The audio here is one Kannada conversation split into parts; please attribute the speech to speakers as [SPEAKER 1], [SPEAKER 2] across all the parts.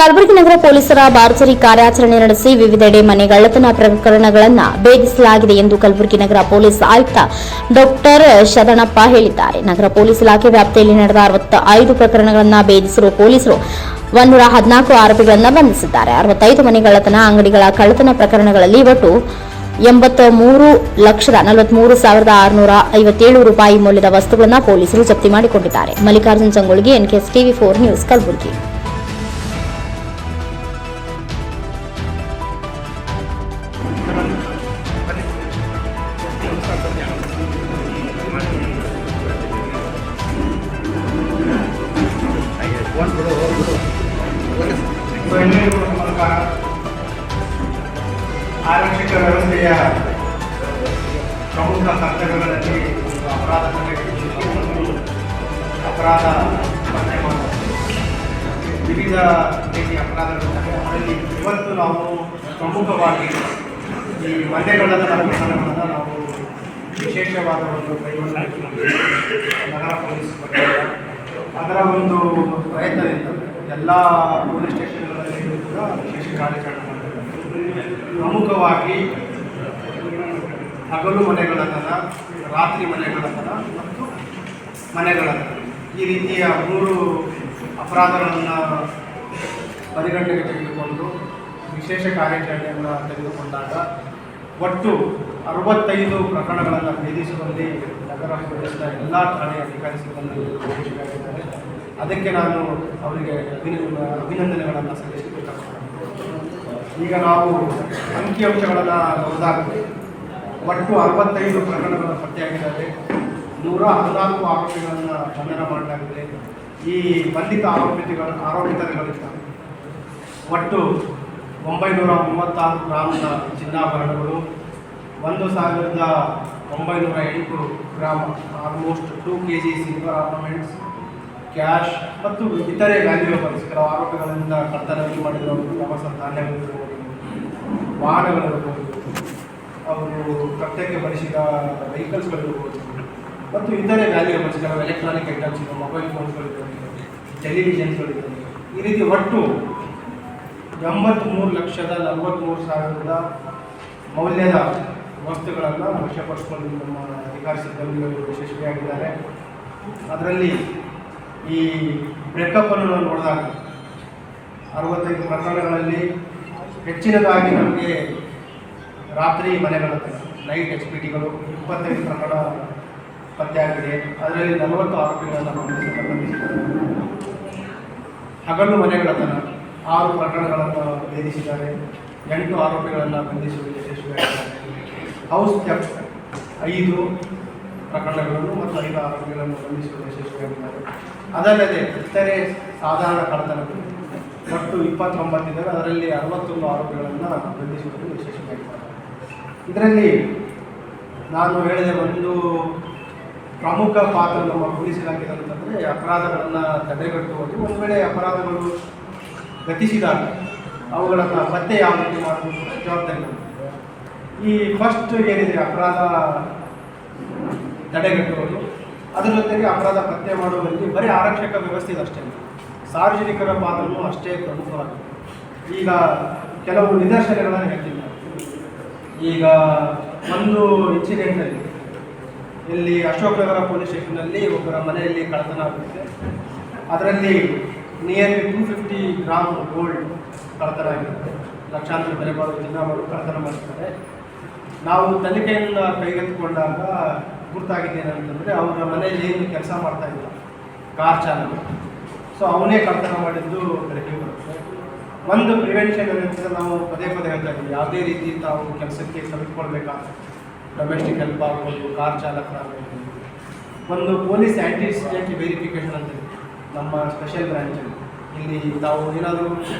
[SPEAKER 1] ಕಲಬುರಗಿ ನಗರ ಪೊಲೀಸರ ಭರ್ಜರಿ ಕಾರ್ಯಾಚರಣೆ ನಡೆಸಿ ವಿವಿಧೆಡೆ ಮನೆಗಳ್ಳತನ ಪ್ರಕರಣಗಳನ್ನು ಭೇದಿಸಲಾಗಿದೆ ಎಂದು ಕಲಬುರಗಿ ನಗರ ಪೊಲೀಸ್ ಆಯುಕ್ತ ಡಾಕ್ಟರ್ ಶರಣಪ್ಪ ಹೇಳಿದ್ದಾರೆ. ನಗರ ಪೊಲೀಸ್ ಇಲಾಖೆ ವ್ಯಾಪ್ತಿಯಲ್ಲಿ ನಡೆದ 65 ಪ್ರಕರಣಗಳನ್ನು ಭೇದಿಸಿರುವ ಪೊಲೀಸರು 114 ಆರೋಪಿಗಳನ್ನು ಬಂಧಿಸಿದ್ದಾರೆ. 65 ಮನೆಗಳ್ಳತನ, ಅಂಗಡಿಗಳ ಕಳ್ಳತನ ಪ್ರಕರಣಗಳಲ್ಲಿ ಒಟ್ಟು 83,43,657 ರೂಪಾಯಿ ಮೌಲ್ಯದ ವಸ್ತುಗಳನ್ನು ಪೊಲೀಸರು ಜಪ್ತಿ ಮಾಡಿಕೊಂಡಿದ್ದಾರೆ. Mallikarjun Sangolgi, NKS TV 4 news, Kalaburagi.
[SPEAKER 2] ಆರಕ್ಷಕ ವ್ಯವಸ್ಥೆಯ ಪ್ರಮುಖ ಕರ್ತವ್ಯಗಳಲ್ಲಿ ಅಪರಾಧ ತಡೆಗಟ್ಟುವಿಕೆ ಮತ್ತು ಅಪರಾಧ ಪತ್ತೆ ಮಾಡುವುದು ವಿವಿಧ ರೀತಿಯ ಅಪರಾಧಗಳಿವೆ. ಅದರಲ್ಲಿ ಇವತ್ತು ನಾವು ಪ್ರಮುಖವಾಗಿ ಈ ಮನೆಗಳ್ಳತನ ಪ್ರಕರಣಗಳನ್ನು ನಾವು ವಿಶೇಷವಾದ ಒಂದು ಕೈಗೊಳ್ಳಬೇಕು. ನಗರ ಪೊಲೀಸ್ ಬಗ್ಗೆ ಅದರ ಒಂದು ಪ್ರಯತ್ನದಿಂದ ಎಲ್ಲ ಪೊಲೀಸ್ ಸ್ಟೇಷನ್ಗಳಲ್ಲಿ ಕೂಡ ವಿಶೇಷ ಕಾರ್ಯಾಚರಣೆ ಮಾಡಬೇಕು. ಪ್ರಮುಖವಾಗಿ ಹಗಲು ಮನೆಗಳ್ಳತನ, ರಾತ್ರಿ ಮನೆಗಳ್ಳತನ ಮತ್ತು ಮನೆಗಳ್ಳತನ ಈ ರೀತಿಯ 3 ಅಪರಾಧಗಳನ್ನು ಪರಿಗಣನೆಗೆ ತೆಗೆದುಕೊಂಡು ವಿಶೇಷ ಕಾರ್ಯಾಚರಣೆಯನ್ನು ತೆಗೆದುಕೊಂಡಾಗ ಒಟ್ಟು 65 ಪ್ರಕರಣಗಳನ್ನು ಭೇದಿಸುವಲ್ಲಿ ನಗರ ಪೊಲೀಸ್ನ ಎಲ್ಲ ಠಾಣೆಯ ಅಧಿಕಾರಿ ಸಿಬ್ಬಂದಿ ಯಶಸ್ವಿಯಾಗಿದ್ದಾರೆ. ಅದಕ್ಕೆ ನಾನು ಅವರಿಗೆ ಅಭಿನಂದನೆಗಳನ್ನು ಸಲ್ಲಿಸಬೇಕು. ಈಗ ನಾವು ಅಂಕಿಅಂಶಗಳನ್ನು ನೋಡಿದಾಗ ಒಟ್ಟು 65 ಪ್ರಕರಣಗಳನ್ನು ಪತ್ತೆಯಾಗಿದ್ದಾವೆ. 114 ಆರೋಪಿಗಳನ್ನು ಬಂಧನ ಮಾಡಲಾಗಿದೆ. ಈ ಬಂಧಿತ ಆರೋಪಿತರುಗಳಿಂದ ಒಟ್ಟು 936 ಗ್ರಾಮದ ಚಿನ್ನಾಭರಣಗಳು, 1,908 ಗ್ರಾಮ almost 2 kg silver ornaments, cash ಮತ್ತು ಇತರೆ ವ್ಯಾಲ್ಯೂಯಬಲ್ಸ್ ಕೆಲವು ಆರೋಪಿಗಳಿಂದ ಕಳ್ಳತನ ಮಾಡಿದವರು ಪ್ರವಾಸ ಧಾನ್ಯಗಳಿರ್ಬೋದು, ವಾಹನಗಳಿರ್ಬೋದು, ಅವರು ಕೃತ್ಯಕ್ಕೆ ಬಳಸಿದ ವೆಹಿಕಲ್ಸ್ಗಳಿರ್ಬೋದು ಮತ್ತು ಇತರೆ ವ್ಯಾಲ್ಯೂಯಬಲ್ಸ್ ಕೆಲವು ಎಲೆಕ್ಟ್ರಾನಿಕ್ ಐಟಮ್ಸ್, ಮೊಬೈಲ್ ಫೋನ್ಸ್ಗಳಿರ್ಬೋದು, ಟೆಲಿವಿಷನ್ಸ್ಗಳಿರ್ಬೋದು, ಈ ರೀತಿ ಒಟ್ಟು 83,43,000 ಮೌಲ್ಯದ ವಸ್ತುಗಳನ್ನು ವಶಪಡಿಸಿಕೊಂಡು ನಮ್ಮ ಅಧಿಕಾರಿ ಸಿಬ್ಬಂದಿಗಳು ಯಶಸ್ವಿಯಾಗಿದ್ದಾರೆ. ಅದರಲ್ಲಿ ಈ ಬ್ರೇಕಪ್ಪನ್ನು ನಾವು ನೋಡಿದಾಗ 65 ಪ್ರಕರಣಗಳಲ್ಲಿ ಹೆಚ್ಚಿನದಾಗಿ ನಮಗೆ ರಾತ್ರಿ ಮನೆಗಳ್ಳತನ, ನೈಟ್ HPTಗಳು 25 ಪ್ರಕರಣ ಪತ್ತೆಯಾಗಿದೆ. ಅದರಲ್ಲಿ 40 ಆರೋಪಿಗಳನ್ನು ಬಂಧಿಸಿದ್ದಾರೆ. ಹಗಲು ಮನೆಗಳ್ಳತನ 6 ಪ್ರಕರಣಗಳನ್ನು ಭೇದಿಸಿದ್ದಾರೆ. 8 ಆರೋಪಿಗಳನ್ನು ಬಂಧಿಸುವಲ್ಲಿ ಯಶಸ್ವಿಯಾಗಿದ್ದಾರೆ. ಹೌಸ್ ಥೆಫ್ಟ್ 5 ಪ್ರಕರಣಗಳನ್ನು ಮತ್ತು 5 ಆರೋಪಿಗಳನ್ನು ಬಂಧಿಸುವಲ್ಲಿ ಯಶಸ್ವಿಯಾಗಿದ್ದಾರೆ. ಅದಲ್ಲದೆ ಇತರೆ ಸಾಧಾರಣ ಕಳ್ಳತನಗಳು ಒಟ್ಟು 29 ಇದ್ದಾವೆ. ಅದರಲ್ಲಿ 61 ಆರೋಪಿಗಳನ್ನು ಬಂಧಿಸುವಲ್ಲಿ ಯಶಸ್ವಿಯಾಗಿದ್ದಾರೆ. ಇದರಲ್ಲಿ ನಾನು ಹೇಳಿದ ಒಂದು ಪ್ರಮುಖ ಪಾತ್ರ ನಮ್ಮ ಪೊಲೀಸ್ ಇಲಾಖೆ ಅಂತಂದರೆ ಅಪರಾಧಗಳನ್ನು ತಡೆಗಟ್ಟುವುದು. ಒಂದು ವೇಳೆ ಅಪರಾಧಗಳು ಗತಿಸಿದಾಗ ಅವುಗಳನ್ನು ಪತ್ತೆ ಯಾವ ರೀತಿ ಮಾಡುವುದು ಜವಾಬ್ದಾರಿ. ಈ ಫಸ್ಟ್ ಏನಿದೆ ಅಪರಾಧ ತಡೆಗಟ್ಟುವುದು, ಅದರ ಜೊತೆಗೆ ಅಪರಾಧ ಪತ್ತೆ ಮಾಡುವಲ್ಲಿ ಬರೀ ಆರಕ್ಷಕ ವ್ಯವಸ್ಥೆ ಅಷ್ಟೇ, ಸಾರ್ವಜನಿಕರ ಪಾತ್ರನೂ ಅಷ್ಟೇ ಪ್ರಮುಖವಾಗಿದೆ. ಈಗ ಕೆಲವು ನಿದರ್ಶನಗಳನ್ನು ಹೇಳ್ತೀನಿ. ಈಗ ಒಂದು ಇನ್ಸಿಡೆಂಟಲ್ಲಿ ಇಲ್ಲಿ ಅಶೋಕನಗರ ಪೊಲೀಸ್ ಸ್ಟೇಷನ್ನಲ್ಲಿ ಒಬ್ಬರ ಮನೆಯಲ್ಲಿ ಕಳ್ಳತನ ಆಗುತ್ತೆ. ಅದರಲ್ಲಿ ನಿಯರ್ಲಿ 250 ಗ್ರಾಮ್ ಗೋಲ್ಡ್ ಕಳ್ಳತನ ಆಗಿರುತ್ತೆ. ಲಕ್ಷಾಂತರ ಬೆಲೆ ಬಾಳುವ ಚಿನ್ನಾಭರಣ ಕಳ್ಳತನ ಮಾಡ್ತಾರೆ. ನಾವು ತನಿಖೆಯನ್ನು ಕೈಗೆತ್ತಿಕೊಂಡಾಗ ಗುರ್ತಾಗಿದ್ದೇನೆಂತಂದರೆ ಅವರ ಮನೆಯಲ್ಲಿ ಏನು ಕೆಲಸ ಮಾಡ್ತಾಯಿಲ್ಲ, ಕಾರ್ ಚಾಲಕ, ಸೊ ಅವನೇ ಕಳ್ಳತನ ಮಾಡಿದ್ದು ಬೆಳಕಿಗೆ ಬರುತ್ತೆ. ಒಂದು ಪ್ರಿವೆನ್ಷನ್ ಏನಂತಂದರೆ ನಾವು ಪದೇ ಹೇಳ್ತಾ ಇದ್ದೀವಿ, ಯಾವುದೇ ರೀತಿ ತಾವು ಕೆಲಸಕ್ಕೆ ಕಲಿತ್ಕೊಳ್ಬೇಕಾದ್ರೆ ಡೊಮೆಸ್ಟಿಕ್ ಹೆಲ್ಪ್ ಆಗ್ಬೋದು, ಕಾರ್ ಚಾಲಕರಾಗ್ಬೋದು, ಒಂದು ಪೊಲೀಸ್ ಆ್ಯಂಟಿಸಿಡೆಂಟ್ ವೆರಿಫಿಕೇಷನ್ ಅಂತ ನಮ್ಮ ಸ್ಪೆಷಲ್ ಬ್ರ್ಯಾಂಚಲ್ಲಿ ಇಲ್ಲಿ ತಾವು ಏನಾದರೂ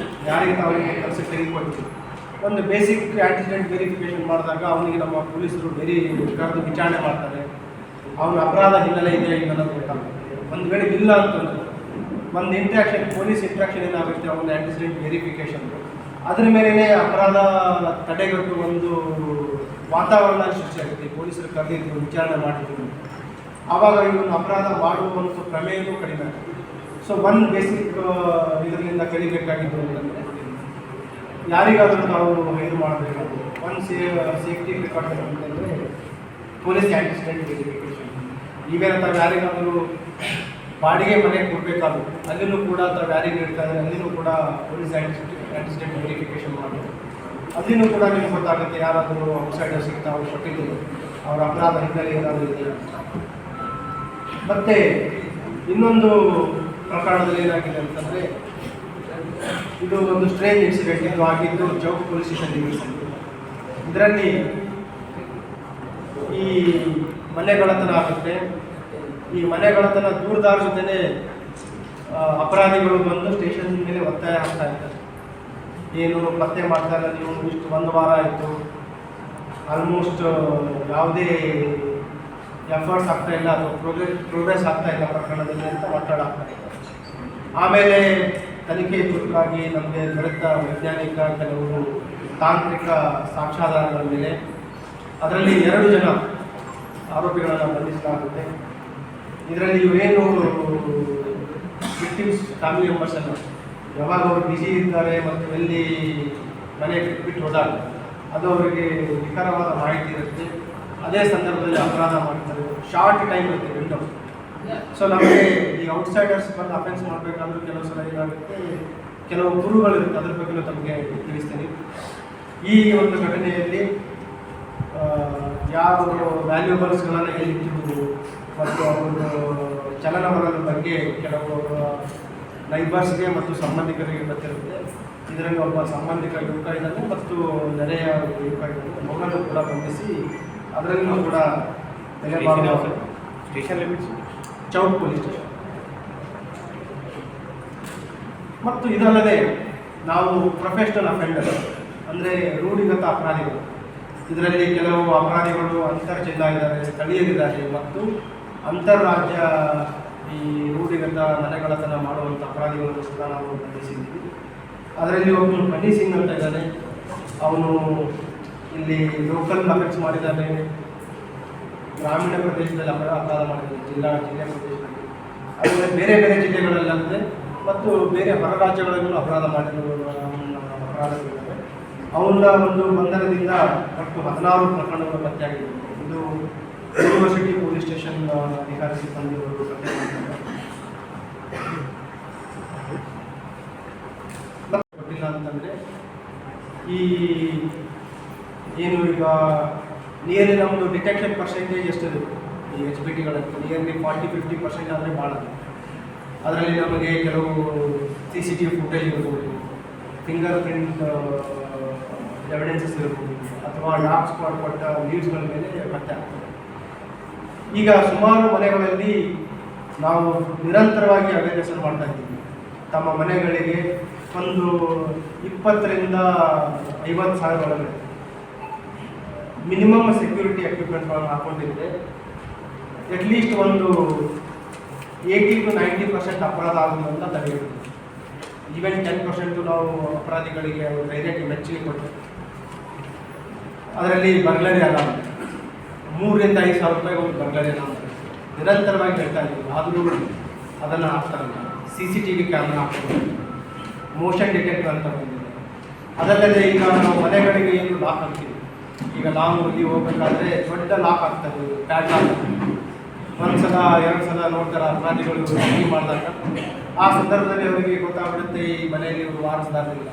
[SPEAKER 2] ಯಾರಿಗೆ ತಾವು ಕೆಲಸಕ್ಕೆ ತೆಗೆದುಕೊಳ್ತೀವಿ, ಒಂದು ಬೇಸಿಕ್ ಆ್ಯಂಟಿಸಿಡೆಂಟ್ ವೆರಿಫಿಕೇಷನ್ ಮಾಡಿದಾಗ ಅವನಿಗೆ ನಮ್ಮ ಪೊಲೀಸರು ಕರೆದು ವಿಚಾರಣೆ ಮಾಡ್ತಾರೆ. ಅವನ ಅಪರಾಧ ಹಿನ್ನೆಲೆ ಇದೆ ಇಲ್ಲ ಅನ್ನೋದು ಗೊತ್ತಾಗುತ್ತೆ. ಒಂದು ವೇಳೆ ಇಲ್ಲ ಅಂತಂದರೆ ಒಂದು ಇಂಟ್ರಾಕ್ಷನ್, ಪೊಲೀಸ್ ಇಂಟ್ರಾಕ್ಷನ್ ಏನಾಗುತ್ತೆ, ಒಂದು ಆ್ಯಂಟಿಸಿಡೆಂಟ್ ವೆರಿಫಿಕೇಷನ್, ಅದರ ಮೇಲೇ ಅಪರಾಧ ತಡೆಗಟ್ಟು ಒಂದು ವಾತಾವರಣ ಸೃಷ್ಟಿಯಾಗುತ್ತೆ. ಪೊಲೀಸರು ಕರೆದಿದ್ದು ವಿಚಾರಣೆ ಮಾಡಿದ್ರು, ಆವಾಗ ಇವನು ಅಪರಾಧ ಮಾಡುವಂಥ ಪ್ರಮೇಯವೂ ಕಡಿಮೆ ಆಗುತ್ತೆ. ಸೊ ಒಂದು ಬೇಸಿಕ್ ಇದರಿಂದ ಕಲಿಬೇಕಾಗಿದ್ದು ಅಂತಂದರೆ ಯಾರಿಗಾದರೂ ನಾವು ಇದು ಮಾಡಬೇಕಾದ್ರೆ ಒಂದು ಸೇಫ್ಟಿ ಪ್ರಿಕಾಷನ್ ಅಂತಂದರೆ ಪೊಲೀಸ್ ಆ್ಯಂಟಿಸಿಡೆಂಟ್ ವೆರಿಫಿಕೇಷನ್. ಈವೇನ ತಾವು ಯಾರಿಗಾದರೂ ಬಾಡಿಗೆ ಮನೆ ಕೊಡಬೇಕಾದ್ರು ಅಲ್ಲಿನೂ ಕೂಡ ತಾವು ಯಾರಿಗೆ ಇರ್ತಾರೆ ಅಲ್ಲಿನೂ ಕೂಡ ಪೊಲೀಸ್ ಆ್ಯಂಟಿಸಿಡೆಂಟ್ ವೆರಿಫಿಕೇಷನ್ ಮಾಡೋದು. ಅಲ್ಲಿನೂ ಕೂಡ ನಿಮ್ಗೆ ಗೊತ್ತಾಗುತ್ತೆ ಯಾರಾದರೂ ಔಟ್ಸೈಡರ್ ಸಿಗ್ತಾವೆ ಕೊಟ್ಟಿದ್ದು ಅವರ ಅಪರಾಧ ಹಿನ್ನೆಲೆ ಏನಾದರೂ ಇದೆಯಾ. ಮತ್ತು ಇನ್ನೊಂದು ಪ್ರಕರಣದಲ್ಲಿ ಏನಾಗಿದೆ ಅಂತಂದರೆ ಇದು ಒಂದು ಸ್ಟ್ರೇಂಜ್ ಇನ್ಸಿಡೆಂಟ್ ಇದು ಆಗಿದ್ದು ಚೌಕ್ ಪೊಲೀಸ್ ಸ್ಟೇಷನ್. ಇದರಲ್ಲಿ ಈ ಮನೆಗಳತನ ಆಗುತ್ತೆ. ಈ ಮನೆಗಳತನ ದೂರದಾರ ಜೊತೆನೇ ಅಪರಾಧಿಗಳು ಬಂದು ಸ್ಟೇಷನ್ ಮೇಲೆ ಒತ್ತಾಯ ಆಗ್ತಾ ಇರ್ತಾರೆ. ಏನು ಪತ್ತೆ ಮಾಡ್ತಾ ಇಲ್ಲ ನೀವು, ಇಷ್ಟು ಒಂದು ವಾರ ಆಯಿತು, ಆಲ್ಮೋಸ್ಟ್ ಯಾವುದೇ ಎಫರ್ಟ್ಸ್ ಆಗ್ತಾ ಇಲ್ಲ ಅಥವಾ ಪ್ರೋಗ್ರೆಸ್ ಆಗ್ತಾ ಇಲ್ಲ ಪ್ರಕರಣದಲ್ಲಿ ಅಂತ ಒತ್ತಡ ಆಗ್ತಾ ಇದೆ. ಆಮೇಲೆ ತನಿಖೆ ಚುರುಕಾಗಿ ನಮಗೆ ದೊರೆತ ವೈಜ್ಞಾನಿಕ ಕೆಲವು ತಾಂತ್ರಿಕ ಸಾಕ್ಷ್ಯಾಧಾರಗಳ ಮೇಲೆ ಅದರಲ್ಲಿ 2 ಜನ ಆರೋಪಿಗಳನ್ನು ಬಂಧಿಸಲಾಗುತ್ತೆ. ಇದರಲ್ಲಿ ಇವರೇನು ವಿಕ್ಟಿಮ್ಸ್ ಫ್ಯಾಮಿಲಿ ಮೆಂಬರ್ಸ್ ಅಲ್ಲ, ಯಾವಾಗ ಅವರು ಬಿಸಿ ಇರ್ತಾರೆ ಮತ್ತು ಎಲ್ಲಿ ಮನೆ ಬಿಟ್ಟು ಹೋದಾಗ ಅದು ಅವರಿಗೆ ನಿಖರವಾದ ಮಾಹಿತಿ ಇರುತ್ತೆ. ಅದೇ ಸಂದರ್ಭದಲ್ಲಿ ಅಪರಾಧ ಮಾಡ್ತಾರೆ. ಶಾರ್ಟ್ ಟೈಮ್ ಇರುತ್ತೆ ವಿಂಡೋ. ಸೊ ನಮಗೆ ಈ ಔಟ್ಸೈಡರ್ಸ್ ಬಂದು ಅಫೆನ್ಸ್ ಮಾಡಬೇಕಾದ್ರೂ ಕೆಲವು ಸಲ ಏನಾಗುತ್ತೆ, ಕೆಲವು ಗುರುಗಳಿರುತ್ತೆ. ಅದ್ರ ಬಗ್ಗೆ ತಮಗೆ ತಿಳಿಸ್ತೀನಿ. ಈ ಒಂದು ಘಟನೆಯಲ್ಲಿ ಯಾವ ವ್ಯಾಲ್ಯೂಬಲ್ಸ್ಗಳನ್ನು ಹೇಳಿಟ್ಟಿದ್ದು ಮತ್ತು ಅವರು ಚಲನವಲನದ ಬಗ್ಗೆ ಕೆಲವು ನೈಬರ್ಸ್ಗೆ ಮತ್ತು ಸಂಬಂಧಿಕರಿಗೆ ಗೊತ್ತಿರುತ್ತೆ. ಇದರಲ್ಲಿ ಒಬ್ಬ ಸಂಬಂಧಿಕ ಯುವಕ ಇದ್ದಾನೆ ಮತ್ತು ನೆರೆಯ ಯುವಕ ಇದ್ದಾನೆ. ಅವರನ್ನು ಕೂಡ ಬಂಧಿಸಿ ಅದರಲ್ಲೂ ಕೂಡ
[SPEAKER 3] station limits
[SPEAKER 2] Chowk police station. ಮತ್ತು ಇದಲ್ಲದೆ ನಾವು ಪ್ರೊಫೆಷನಲ್ ಅಫೆಂಡರ್ ಅಂದರೆ ರೂಢಿಗತ ಅಪರಾಧಿಗಳು. ಇದರಲ್ಲಿ ಕೆಲವು ಅಪರಾಧಿಗಳು ಅಂತರ್ ಜಿಲ್ಲಾ ಇದ್ದಾರೆ, ಸ್ಥಳೀಯರಿದ್ದಾರೆ ಮತ್ತು ಅಂತಾರಾಜ್ಯ ಈ ರೂಢಿಗತ ಮನೆಗಳತನ ಮಾಡುವಂಥ ಅಪರಾಧಿಗಳನ್ನು ಕೂಡ ನಾವು ಬಂಧಿಸಿದ್ದೀವಿ. ಅದರಲ್ಲಿ ಒಬ್ಬನು ಹನಿ ಸಿಂಗ್ ಅಂತ ಇದ್ದಾನೆ. ಅವನು ಇಲ್ಲಿ ಲೋಕಲ್ ಅಫೆನ್ಸ್ ಮಾಡಿದ್ದಾನೆ, ಗ್ರಾಮೀಣ ಪ್ರದೇಶದಲ್ಲಿ ಅಪರಾಧ ಮಾಡಿದ್ದಾನೆ, ಜಿಲ್ಲೆ ಪ್ರದೇಶದಲ್ಲಿ, ಅದರಲ್ಲಿ ಬೇರೆ ಬೇರೆ ಜಿಲ್ಲೆಗಳಲ್ಲದೆ ಮತ್ತು ಬೇರೆ ಹೊರ ರಾಜ್ಯಗಳಲ್ಲೂ ಅಪರಾಧ ಮಾಡಿರುವ ಅಪರಾಧಗಳಿದ್ದಾವೆ. ಅವನ ಒಂದು ಬಂಧನದಿಂದ ಒಟ್ಟು 16 ಪ್ರಕರಣಗಳು ಪತ್ತೆಯಾಗಿದೆ. ಇದು ಯೂನಿವರ್ಸಿಟಿ ಪೊಲೀಸ್ ಸ್ಟೇಷನ್ ಅಧಿಕಾರಿ ಸಿಬ್ಬಂದಿಗಳು ಪತ್ತೆ ಮಾಡಿದ್ದಾರೆ. ಗೊತ್ತಿಲ್ಲ ಅಂತಂದರೆ ಈ ಏನು ಈಗ ನಿಯರ್ಲಿ ನಮ್ಮದು ಡಿಟೆಕ್ಷನ್ ಪರ್ಸೆಂಟೇಜ್ ಎಷ್ಟಿರುತ್ತೆ ಈ HBTಗಳಂತ ನಿಯರ್ಲಿ 40-50% ಆದರೆ ಭಾಳ. ಅದರಲ್ಲಿ ನಮಗೆ ಕೆಲವು CCTV ಫುಟೇಜ್ ಇರ್ಬೋದು, ಫಿಂಗರ್ ಪ್ರಿಂಟ್ ಎವಿಡೆನ್ಸಸ್ ಇರ್ಬೋದು, ಅಥವಾ ಡಾಗ್ ಸ್ಪಾಟ್ ಕೊಟ್ಟ ಲೀಡ್ಸ್ಗಳ ಮೇಲೆ ಪತ್ತೆ ಆಗ್ತದೆ. ಈಗ ಸುಮಾರು ಮನೆಗಳಲ್ಲಿ ನಾವು ನಿರಂತರವಾಗಿ ಅವೇರ್ನೆಸ್ ಮಾಡ್ತಾ ಇದ್ದೀವಿ. ತಮ್ಮ ಮನೆಗಳಿಗೆ ಒಂದು 20,000 to 50,000 ಒಳಗಡೆ ಮಿನಿಮಮ್ ಸೆಕ್ಯೂರಿಟಿ ಎಕ್ವಿಪ್ಮೆಂಟ್ಗಳನ್ನು ಹಾಕೊಂಡಿದ್ದರೆ ಅಟ್ಲೀಸ್ಟ್ ಒಂದು 80 to 90% ಅಪರಾಧ ಆಗೋದು ಅಂತ ತಡೆಯುತ್ತೆ. ಈವನ್ 10% ನಾವು ಅಪರಾಧಿಗಳಿಗೆ ಧೈರ್ಯಕ್ಕೆ ಮೆಚ್ಚುಗೆ ಕೊಟ್ಟು ಅದರಲ್ಲಿ ಬರ್ಗ್ಲರಿ ಅಲಾರ್ಮ್ 3,000 to 5,000 ರೂಪಾಯಿ ಒಂದು ಬರ್ಗ್ಲರಿ ಅಲಾರ್ಮ್ ನಿರಂತರವಾಗಿ ಹೇಳ್ತಾ ಇದ್ದೀವಿ. ಆದರೂ ಅದನ್ನು ಹಾಕ್ತಾರಲ್ಲ. CCTV ಕ್ಯಾಮ್ರಾ ಹಾಕ್ತಾರೆ, ಮೋಷನ್ ಡಿಟೆಕ್ಟರ್ ಅಂತ ಬಂದಿದೆ. ಅದಲ್ಲದೆ ಈಗ ನಾವು ಮನೆಗಳಿಗೆ ಏನು ಲಾಕ್ ಹಾಕ್ತೀವಿ, ಈಗ ಲಾಂಗ್ ಹೋಗಿ ಹೋಗ್ಬೇಕಾದ್ರೆ ದೊಡ್ಡ ಲಾಕ್ ಆಗ್ತದೆ, ಪ್ಯಾಡ್ ಲಾಕ್. 1 ಸಲ 2 ಸಲ ನೋಡ್ತಾರೆ ಅಪರಾಧಿಗಳು ಚೋರಿ ಮಾಡಿದಾಗ. ಆ ಸಂದರ್ಭದಲ್ಲಿ ಅವರಿಗೆ ಗೊತ್ತಾಗ್ಬಿಡುತ್ತೆ ಈ ಮನೆಯಲ್ಲಿ ಇವರು ವಾರಿಸ್ದಾರಿಲ್ಲ.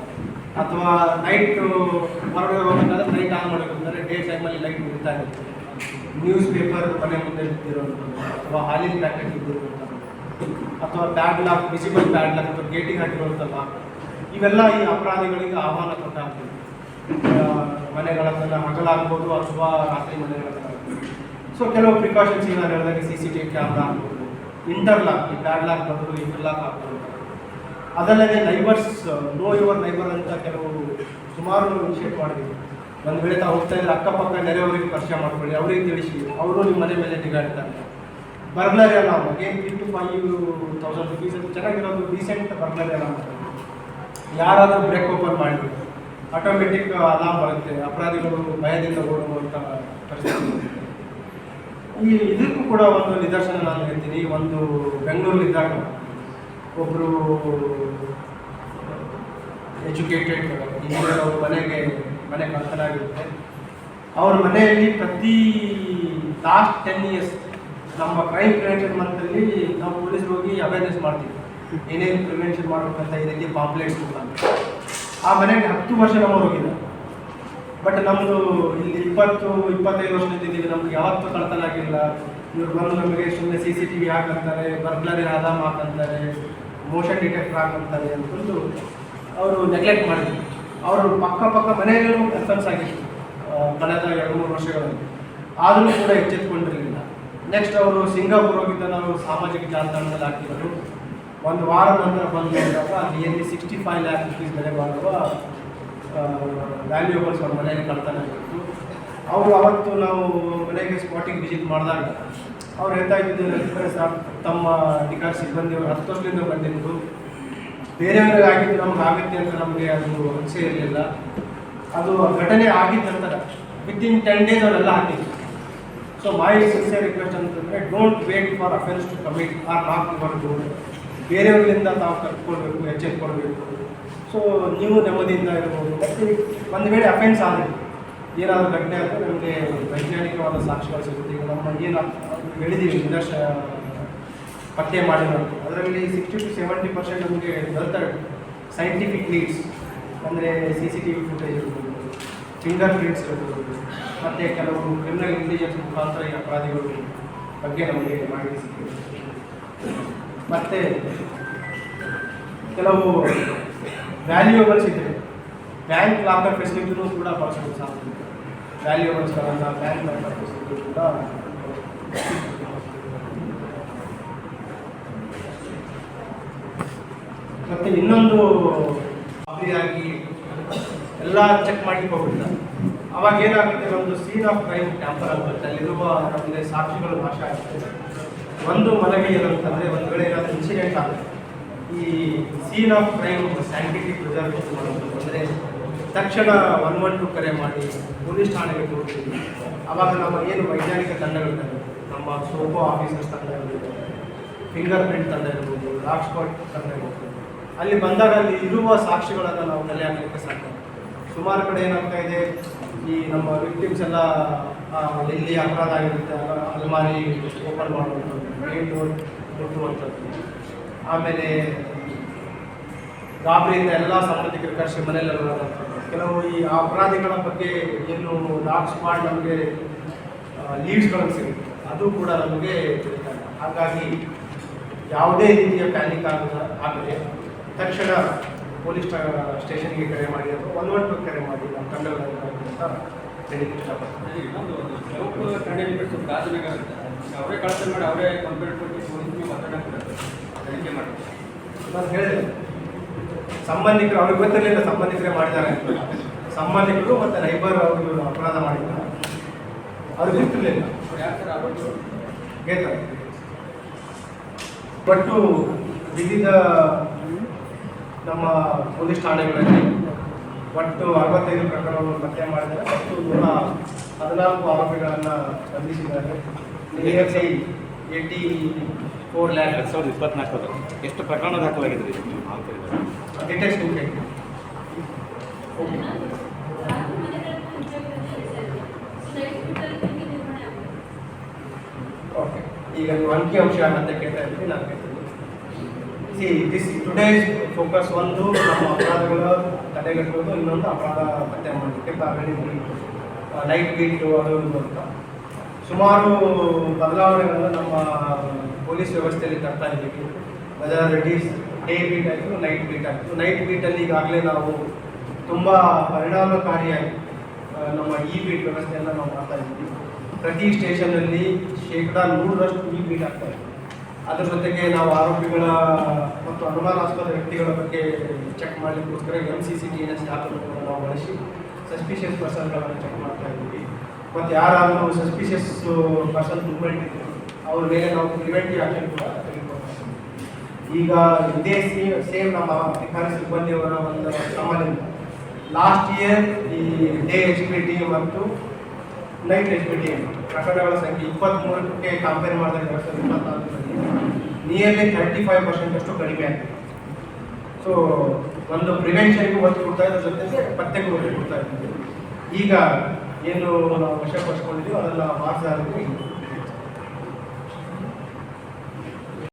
[SPEAKER 2] ಅಥವಾ ನೈಟ್ ಹೊರಗಡೆ ಹೋಗ್ಬೇಕಾದ್ರೆ ಲೈಟ್ ಆನ್ ಮಾಡಬೇಕಂದ್ರೆ ಡೇ ಟೈಮಲ್ಲಿ ಲೈಟ್ ಬಿಡ್ತಾ ಇರುತ್ತೆ. ನ್ಯೂಸ್ ಪೇಪರ್ ಮನೆ ಮುಂದೆ ಬಿದ್ದಿರೋಂಥದ್ದು, ಅಥವಾ ಹಾಲಿನ ಪ್ಯಾಕೆಟ್ ಬಿದ್ದಿರುವಂಥದ್ದು, ಅಥವಾ pad lock, visible pad lock, ಅಥವಾ ಗೇಟಿಗೆ ಹಾಕಿರುವಂಥ ಲಾಕ್. ಇವೆಲ್ಲ ಈ ಅಪರಾಧಿಗಳಿಗೆ ಆಹ್ವಾನ ಕೊಟ್ಟಾಗ್ತದೆ. ಮನೆಗಳನ್ನೆಲ್ಲ ಹಗಲಾಗ್ಬೋದು ಅಥವಾ ರಾತ್ರಿ ಮನೆಗಳನ್ನ. ಸೊ ಕೆಲವು ಪ್ರಿಕಾಷನ್ಸ್ ಈಗ ನಾನು ಹೇಳಿದಾಗ CCTV ಕ್ಯಾಮ್ರಾ ಹಾಕ್ಬೋದು, ಇಂಟರ್ಲಾಕ್, ಈ ಪ್ಯಾಡ್ ಲಾಕ್ ಬದಲು ಇಂಟರ್ಲಾಕ್ ಹಾಕ್ಬೋದು. ಅದಲ್ಲದೆ ನೈಬರ್ಸ್, ನೋ ಯುವರ್ ನೈಬರ್ ಅಂತ ಕೆಲವು ಸುಮಾರು ಇನಿಷಿಯೇಟ್ ಮಾಡಿದ್ದೀವಿ. ಒಂದು ವೇಳೆ ತಾವು ಹೋಗ್ತಾ ಇದ್ರೆ ಅಕ್ಕಪಕ್ಕ ನೆರೆಯವರಿಗೆ ಪರಿಚಯ ಮಾಡ್ಕೊಳ್ಳಿ, ಅವರಿಗೆ ತಿಳಿಸಿ, ಅವರು ನಿಮ್ಮ ಮನೆ ಮೇಲೆ ನಿಗಾ ಇಡ್ತಾರೆ. ಬರ್ಗ್ಲರಿ ಅಲಾರ್ಮ್ ಅಗೇನ್ 3,000 to 5,000 rupees ಅಂತ ಚೆನ್ನಾಗಿರೋದು ರೀಸೆಂಟ್ ಬರ್ಗ್ಲರಿ ಅಲಾರ್ಮ್. ಯಾರಾದರೂ ಬ್ರೇಕ್ ಓಪನ್ ಮಾಡಿದ್ರು ಆಟೋಮೆಟಿಕ್ ಅಲಾರ್ಮ್ ಬರುತ್ತೆ, ಅಪರಾಧಿಗಳು ಭಯದಿಂದ ಓಡುವಂಥ ಪರಿಸ್ಥಿತಿ. ಇದಕ್ಕೂ ಕೂಡ ಒಂದು ನಿದರ್ಶನ ನಾನು ಹೇಳ್ತೀನಿ. ಒಂದು ಬೆಂಗಳೂರಲ್ಲಿದ್ದಾಗ ಒಬ್ಬರು ಎಜುಕೇಟೆಡ್ ಇಂಜಿನಿಯರ್, ಅವ್ರ ಮನೆ ಕಳ್ತನಾಗಿರುತ್ತೆ. ಅವ್ರ ಮನೆಯಲ್ಲಿ ಪ್ರತಿ ಲಾಸ್ಟ್ 10 years ನಮ್ಮ ಕ್ರೈಮ್ ಪ್ರಿವೆನ್ಷನ್ ಮಂತಲ್ಲಿ ನಾವು ಪೊಲೀಸರು ಹೋಗಿ ಅವೇರ್ನೆಸ್ ಮಾಡ್ತೀವಿ, ಏನೇನು ಪ್ರಿವೆನ್ಷನ್ ಮಾಡಬೇಕಂತ ಈ ರೀತಿ ಪಾಂಪ್ಲೆಟ್ಸ್ ಮುಖಾಂತರ. ಆ ಮನೆಗೆ 10 ವರ್ಷ ನಾವು ಹೋಗಿಲ್ಲ. ಬಟ್ ನಮ್ಮದು ಇಲ್ಲಿ 20-25 ವರ್ಷದಿಂದ ಇದ್ದೀವಿ, ನಮ್ಗೆ ಯಾವತ್ತೂ ಕಳ್ತನ ಆಗಿಲ್ಲ. ಇವ್ರು ಬಂದು ನಮಗೆ ಸುಮ್ಮನೆ CCTV ಹಾಕಂತಾರೆ, ಬರ್ಗ್ಲರಿ ಆದಾಮ್ ಹಾಕಂತಾರೆ, ಮೋಷನ್ ಡಿಟೆಕ್ಟರ್ ಹಾಕಂತಾರೆ ಅಂತಂದು ಅವರು ನೆಗ್ಲೆಕ್ಟ್ ಮಾಡಿದ್ರು. ಅವರು ಪಕ್ಕ ಮನೆಯಲ್ಲೂ ಕನ್ಸರ್ನ್ಸ್ ಆಗಿತ್ತು ಕಳೆದ 2-3 ವರ್ಷಗಳಲ್ಲಿ, ಆದರೂ ಕೂಡ ಎಚ್ಚೆತ್ಕೊಂಡಿರಲಿಲ್ಲ. ನೆಕ್ಸ್ಟ್ ಅವರು ಸಿಂಗಾಪುರ್ ಹೋಗಿದ್ದ ನಾವು ಸಾಮಾಜಿಕ ಜಾಲತಾಣದಲ್ಲಿ ಹಾಕಿದರು. ಒಂದು ವಾರ ನಂತರ ಬಂದು ನೋಡಿದಾಗ ನಿಯರ್ಲಿ 65 lakh rupees ಬೆಲೆ ಬಾಳುವ ವ್ಯಾಲ್ಯೂಬಲ್ಸ್ ಅವ್ರ ಮನೆಯಲ್ಲಿ ಕಳ್ತನ ಆಗಿತ್ತು. ಅವರು ಅವತ್ತು ನಾವು ಮನೆಗೆ ಸ್ಪಾಟಿಗೆ ವಿಸಿಟ್ ಮಾಡಿದಾಗ ಅವ್ರು ಹೇಳ್ತಾ ಇದ್ದಿದ್ದು ಸರ್, ತಮ್ಮ ಅಧಿಕಾರಿ ಸಿಬ್ಬಂದಿಯವರು 10 ವರ್ಷದಿಂದ ಬಂದಿದ್ದು, ಬೇರೆಯವ್ರಿಗೆ ಆಗಿದ್ದು ನಮ್ಗೆ ಆಗುತ್ತೆ ಅಂತ ನಮಗೆ ಅದು ಅನಿಸೇ ಇರಲಿಲ್ಲ. ಅದು ಘಟನೆ ಆಗಿದ್ದ ನಂತರ ವಿತಿನ್ 10 days ಅವರೆಲ್ಲ ಹಾಕಿದ್ರು. ಸೊ ಮೈ ಸಿನ್ಸಿಯರ್ ರಿಕ್ವೆಸ್ಟ್ ಅಂತಂದರೆ, don't wait for offence to commit or not your door. ಬೇರೆಯವರಿಂದ ತಾವು ಕರ್ಕೊಳ್ಬೇಕು, ಎಚ್ಚೆತ್ಕೊಳ್ಬೇಕು. ಸೊ ನೀವು ನೆಮ್ಮದಿಯಿಂದ ಇರ್ಬೋದು. ಮತ್ತು ಒಂದು ವೇಳೆ ಅಫೆನ್ಸ್ ಆದರೆ ಏನಾದರೂ ಘಟನೆ ಆದರೆ ನಮಗೆ ವೈಜ್ಞಾನಿಕವಾದ ಸಾಕ್ಷಿಗಳು ಸಿಗುತ್ತೆ. ಈಗ ನಮ್ಮ ಏನು ಹೇಳಿದ್ದೀವಿ ನಿದರ್ಶನ ಪತ್ತೆ ಮಾಡಿರೋದು, ಅದರಲ್ಲಿ 60 to 70% ನಮಗೆ ದೊರೆತ ಸೈಂಟಿಫಿಕ್ ಲೀಡ್ಸ್ ಅಂದರೆ CCTV ಫುಟೇಜ್ ಇರ್ಬೋದು, ಫಿಂಗರ್ ಪ್ರಿಂಟ್ಸ್ ಇರ್ಬೋದು, ಮತ್ತು ಕೆಲವು ಕ್ರಿಮಿನಲ್ ಇಂಟೆಲಿಜೆನ್ಸ್ ಮುಖಾಂತರ ಈ ಅಪರಾಧಿಗಳು ಬಗ್ಗೆ ನಮಗೆ ಮಾಹಿತಿ ಸಿಕ್ಕಿದೆ. ಮತ್ತು ಕೆಲವು ವ್ಯಾಲ್ಯೂಯಬಲ್ಸ್ ಇದ್ದರೆ ಬ್ಯಾಂಕ್ ಲಾಕರ್ ಫೆಸಿಲಿಟಿನೂ ಕೂಡ ಬಳಸೋದು ಸಾಧ್ಯ. ವ್ಯಾಲ್ಯೂಯಬಲ್ಸ್ಗಳನ್ನು ಬ್ಯಾಂಕ್ ಲಾಕರ್ ಫೆಸಿಲಿಟಿ ಕೂಡ. ಮತ್ತು ಇನ್ನೊಂದು ಅಭಿಯಾಗಿ ಎಲ್ಲ ಚೆಕ್ ಮಾಡಿ ಹೋಗ್ಬಿಡ್ತಾರೆ. ಅವಾಗ ಏನಾಗುತ್ತೆ, ನಮ್ಮದು ಸೀನ್ ಆಫ್ ಕ್ರೈಮ್ ಟ್ಯಾಂಪರ್ ಆಗುತ್ತೆ. ಅಲ್ಲಿರುವ ನಮಗೆ ಸಾಕ್ಷಿಗಳು ನಾಶ ಆಗ್ತದೆ. ಒಂದು ಮನವಿ ಏನಂತಂದರೆ, ಒಂದು ವೇಳೆ ಏನಾದರೂ ಇನ್ಸಿಡೆಂಟ್ ಆಗುತ್ತೆ, ಈ scene of crime scientific reservation ಮಾಡೋದು. ಅಂದರೆ ತಕ್ಷಣ 112 ಕರೆ ಮಾಡಿ ಪೊಲೀಸ್ ಠಾಣೆಗೆ ತೋರಿಸ್ತೀವಿ. ಆವಾಗ ನಮ್ಮ ಏನು ವೈಜ್ಞಾನಿಕ ತಂಡಗಳಿದ್ದಾವೆ, ನಮ್ಮ ಸೋಪೋ ಆಫೀಸರ್ಸ್ ತಂಡ ಇರ್ಬೋದು, ಫಿಂಗರ್ ಪ್ರಿಂಟ್ ತಂಡ ಇರ್ಬೋದು, ರಾಕ್ ಸ್ಪಾಟ್ ತಂಡ ಇರ್ಬೋದು, ಅಲ್ಲಿ ಬಂದಾಗ ಅಲ್ಲಿ ಇರುವ ಸಾಕ್ಷಿಗಳನ್ನು ನಾವು ಕಲೆ ಹಾಕಲಿಕ್ಕೆ ಸಾಧ್ಯ. ಸುಮಾರು ಕಡೆ ಏನಾಗ್ತಾ ಇದೆ, ಈ ನಮ್ಮ ವಿಕ್ಟಿಮ್ಸ್ ಎಲ್ಲ ಎಲ್ಲಿ ಅಪರಾಧ ಆಗಿರುತ್ತೆ ಅಲ್ಮಾರಿ ಓಪನ್ ಮಾಡುವಂಥದ್ದು, ಮೇನ್ ಡೋರ್ ಮುಟ್ಟುವಂಥದ್ದು, ಆಮೇಲೆ ಗಾಬರಿಯಿಂದ ಎಲ್ಲ ಸಂಬಂಧಿಕರ ಕರೆಸಿ ಮನೆಯಲ್ಲೆಲ್ಲ ಕೆಲವು ಈ ಅಪರಾಧಿಗಳ ಬಗ್ಗೆ ಏನು ಡಾಗ್ ಸ್ಕ್ವಾಡ್ ನಮಗೆ ಲೀಡ್ಸ್ಗಳನ್ನು ಸಿಗುತ್ತೆ, ಅದು ಕೂಡ ನಮಗೆ ತಿಳಿತಾರೆ. ಹಾಗಾಗಿ ಯಾವುದೇ ರೀತಿಯ ಪ್ಯಾನಿಕ್ ಆಗದೆ ತಕ್ಷಣ ಪೊಲೀಸ್ ಸ್ಟೇಷನ್ಗೆ ಕರೆ ಮಾಡಿ ಅಥವಾ 112 ಕರೆ ಮಾಡಿ ನಮ್ಮ ತಂಡಗಳನ್ನು ಅಂತ ಹೇಳಲಿಕ್ಕೆ ಇಷ್ಟಪಡ್ತೀನಿ.
[SPEAKER 3] ಅವರೇ ಕಳ್ತನ ಮಾಡಿ ಅವರೇ ಕಂಪ್ಲೇಂಟ್ ಕೊಟ್ಟು ಪೊಲೀಸ್ಗೆ ಮಾತಾಡಕ್ಕೆ ತನಿಖೆ ಮಾಡ್ತಾರೆ.
[SPEAKER 2] ನಾನು ಹೇಳಿದೆ, ಸಂಬಂಧಿಕರು ಅವ್ರಿಗೆ ಗೊತ್ತಿರಲಿಲ್ಲ ಸಂಬಂಧಿಕರೇ ಮಾಡಿದ್ದಾರೆ ಅಂತ. ಸಂಬಂಧಿಕರು ಮತ್ತು ನೈಬರ್ ಅವರು ಅಪರಾಧ ಮಾಡಿದ್ದಾರೆ, ಅವ್ರಿಗೆ ಗೊತ್ತಿರಲಿಲ್ಲ. ಗೆದ್ದ ಬಟ್ಟು ವಿವಿಧ ನಮ್ಮ ಪೊಲೀಸ್ ಠಾಣೆಗಳಲ್ಲಿ ಒಟ್ಟು 65 ಪ್ರಕರಣವನ್ನು ಪತ್ತೆ ಮಾಡಿದ್ದಾರೆ ಮತ್ತು 114 ಆರೋಪಿಗಳನ್ನು ಬಂಧಿಸಿದ್ದಾರೆ. ನಿಯರ್ಲಿ 84 lakh
[SPEAKER 3] 2024 ಎಷ್ಟು ಪ್ರಕರಣ ದಾಖಲಾಗಿದ್ರಿ?
[SPEAKER 2] Detection okay. ಈಗ ನೀವು ಅಂಕಿಅಂಶ ಅಂತ ಕೇಳ್ತಾ ಇದ್ರಿ, ನಾನು ಹೇಳ್ತೀನಿ. ಟುಡೇಸ್ ಫೋಕಸ್ ಒಂದು ನಮ್ಮ ಅಪರಾಧಗಳ ತಡೆಗಟ್ಟುವುದು, ಇನ್ನೊಂದು ಅಪರಾಧ ಪತ್ತೆ ಮಾಡಲಿಕ್ಕೆ ತಾವೇಳಿ ನೈಟ್ ಬೀಟ್ ಅದು ಅಂತ ಸುಮಾರು ಬದಲಾವಣೆಗಳನ್ನು ನಮ್ಮ ಪೊಲೀಸ್ ವ್ಯವಸ್ಥೆಯಲ್ಲಿ ತರ್ತಾ ಇದ್ದೀವಿ. ಮೆಜಾರಿಟೀಸ್ ಡೇ ಬೀಟ್ ಆಯಿತು, ನೈಟ್ ಬೀಟ್ ಆಯಿತು. ನೈಟ್ ಬೀಟಲ್ಲಿ ಈಗಾಗಲೇ ನಾವು ತುಂಬ ಪರಿಣಾಮಕಾರಿಯಾಗಿ ನಮ್ಮ ಬೀಟ್ ವ್ಯವಸ್ಥೆಯನ್ನು ನಾವು ಮಾಡ್ತಾ ಇದ್ದೀವಿ. ಪ್ರತಿ ಸ್ಟೇಷನ್ನಲ್ಲಿ 100% ಬೀಟ್ ಆಗ್ತಾ ಇದೆ. ಅದರ ಜೊತೆಗೆ ನಾವು ಆರೋಪಿಗಳ ಮತ್ತು ಅನುಮಾನಾಸ್ಪದ ವ್ಯಕ್ತಿಗಳ ಬಗ್ಗೆ ಚೆಕ್ ಮಾಡಲಿಕ್ಕೋಸ್ಕರ MCCTNS ಆ್ಯಪನ್ನು ಕೂಡ ನಾವು ಬಳಸಿ ಸಸ್ಪಿಷಿಯಸ್ ಪರ್ಸನ್ಗಳನ್ನು ಚೆಕ್ ಮಾಡ್ತಾ ಇದ್ದೀವಿ. ಮತ್ತು ಯಾರಾದರೂ ಸಸ್ಪಿಷಿಯಸ್ ಪರ್ಸನ್ ಮೂವ್ಮೆಂಟ್ ಇದ್ದರು ಅವ್ರ ಮೇಲೆ ನಾವು ಪ್ರಿವೆಂಟಿವ್ ಆ್ಯಕ್ಷನ್ ಕೂಡ ತೆಗೆದುಕೊಳ್ತಾ ಇದ್ದೀವಿ. ಈಗ ಇದೇ ಸೇಮ್ ನಮ್ಮ ಅಧಿಕಾರಿ ಸಿಬ್ಬಂದಿಯವರ ಒಂದು ಕ್ರಮದಿಂದ ಲಾಸ್ಟ್ ಇಯರ್ ಈ ಡೇ HPT ಮತ್ತು ನೈಟ್ HPT ಪ್ರಕರಣಗಳ ಸಂಖ್ಯೆ 23ಕ್ಕೆ ಕಂಪೇರ್ ಮಾಡಿದಾಗ 2024 ನಿಯರ್ಲಿ 35% ಅಷ್ಟು ಕಡಿಮೆ ಆಗಿದೆ. ಸೊ ಒಂದು ಪ್ರಿವೆನ್ಷನ್ಗೂ ಒತ್ತು ಕೊಡ್ತಾ ಇದ್ರ ಜೊತೆ ಪತ್ತೆಗೂ ಒತ್ತು ಕೊಡ್ತಾ ಇದ್ದೀವಿ. ಈಗ ಏನು ನಾವು ವಶಪಡಿಸ್ಕೊಂಡಿದ್ದೀವಿ ಅದೆಲ್ಲ ಮಾರ್ಚ್